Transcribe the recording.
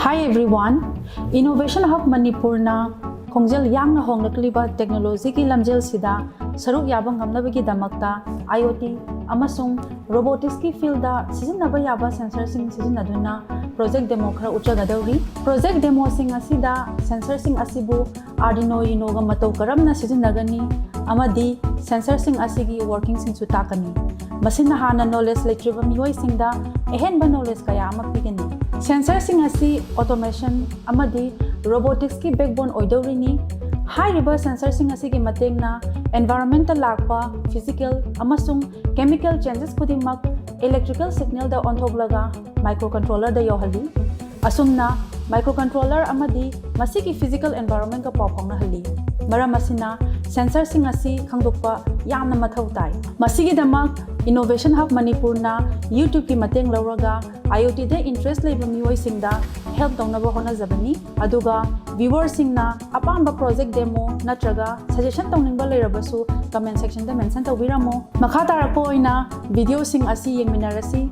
Hi everyone! Innovation Hub Manipurna Khongjel Yangna Honglakliba Technology ki lamjel sida saruk yaba ngamnabagi damakta IoT amasung robotics ki field da sijinnaba yaba sensor sing sijinnaduna project demo khara uchagadauri. Project demo sing asida sensor sing asibu Arduino ga matau karamna sijinnagani amadi sensor sing asigi working sing su takani. Masina hana knowledge letriba miwai singda ehenba knowledge kaya ama pigani. Sensor sing asi automation amadi robotics ki backbone oidorini. High river sensor sing asi ki matengna environmental lakpa physical amasung chemical changes kudimak electrical signal da onthoglaga microcontroller da yohali. Asumna microcontroller amadi masiki physical environment ka pawphongna hali. Maram asina sensor sing asi khangdokpa yamna mathau tai. Masigi damak Innovation Hub Manipurna YouTube ki mateng lauraga IoT de interest leba mioi singda help taunaba hona zabani aduga viewers singna apamba project demo natraga suggestion tauningba leirabasu comment section da mention tawbiramo makha tarakpo oina video sing asi yengminarasi